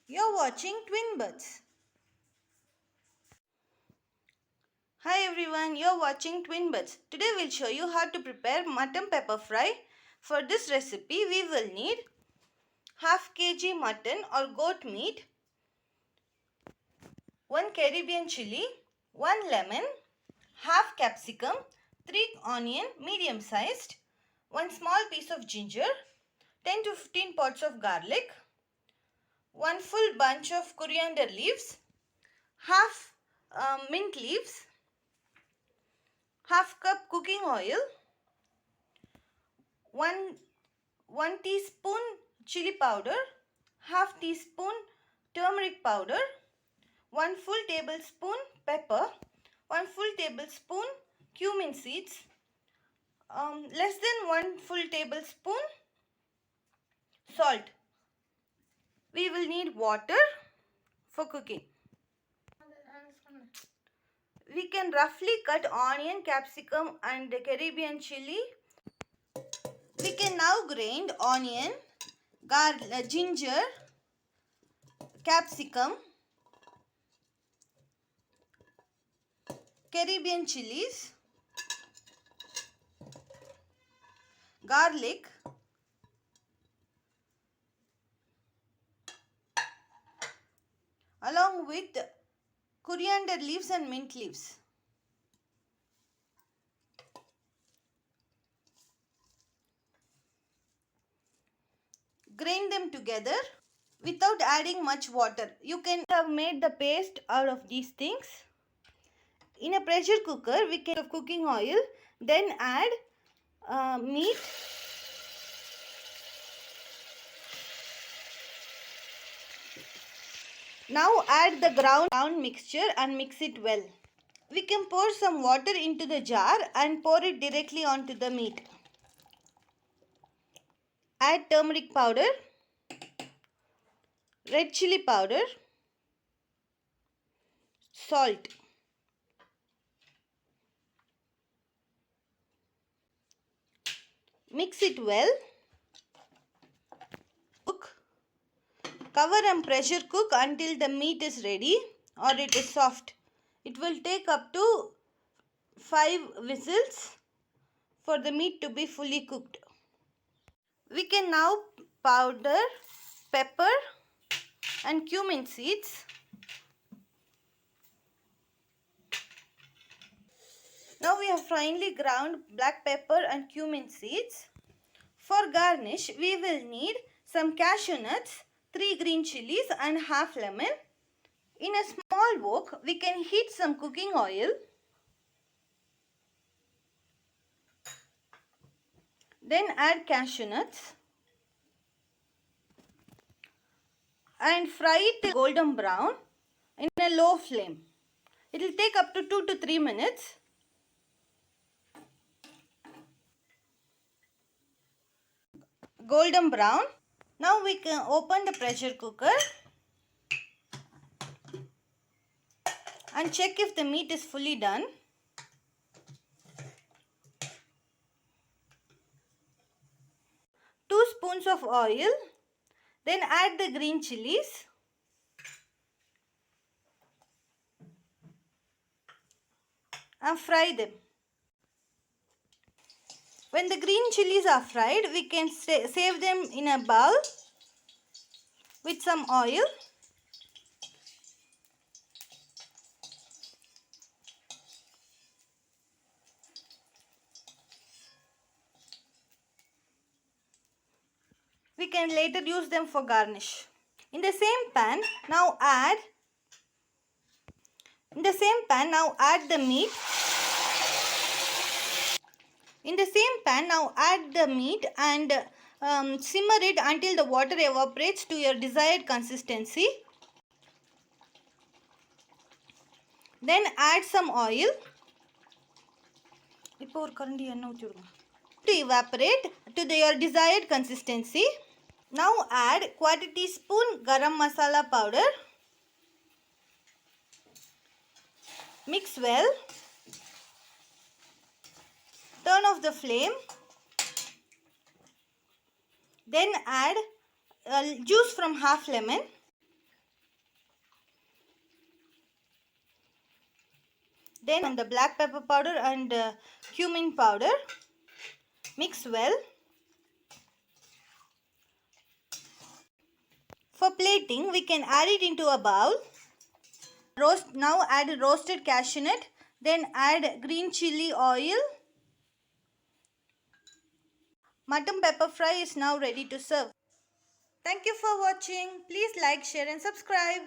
You're watching Twin Birds. Hi everyone, you're watching Twin Birds. Today we'll show you how to prepare mutton pepper fry. For this recipe, we will need half kg mutton or goat meat, 1 Caribbean chili, 1 lemon, half capsicum, 3 onion medium sized, 1 small piece of ginger, 10 to 15 pods of garlic, 1 full bunch of coriander leaves, half mint leaves, half cup cooking oil, 1 teaspoon chili powder, half teaspoon turmeric powder, 1 full tablespoon pepper, 1 full tablespoon cumin seeds, less than 1 full tablespoon salt. We will need water for cooking. We can roughly cut onion, capsicum and Caribbean chili. We can now grind onion, ginger, capsicum, Caribbean chilies, garlic, along with coriander leaves and mint leaves. Grind them together without adding much water. You can have made the paste out of these things. In a pressure cooker, we can have cooking oil, then add meat. Now add the ground mixture and mix it well. We can pour some water into the jar and pour it directly onto the meat. Add turmeric powder, red chili powder, salt. Mix it well. Cover and pressure cook until the meat is ready or it is soft. It will take up to 5 whistles for the meat to be fully cooked. We can now powder pepper and cumin seeds. Now we have finely ground black pepper and cumin seeds. For garnish, we will need some cashew nuts, 3 green chilies and half lemon. In a small wok, we can heat some cooking oil. Then add cashew nuts and fry it till golden brown in a low flame. It will take up to 2 to 3 minutes. Golden brown. Now we can open the pressure cooker and check if the meat is fully done. Two spoons of oil. Then add the green chilies. And fry them. When the green chilies are fried, we can save them in a bowl with some oil. We can later use them for garnish. In the same pan, now add the meat. In the same pan, now add the meat and simmer it until the water evaporates to your desired consistency. Then add some oil. To evaporate to your desired consistency. Now add 1/4 teaspoon garam masala powder. Mix well. Turn off the flame. Then add juice from half lemon. Then the black pepper powder and cumin powder. Mix well. For plating, we can add it into a bowl. Now add roasted cashew nut. Then add green chili oil. Mutton pepper fry is now ready to serve. Thank you for watching. Please like, share and subscribe.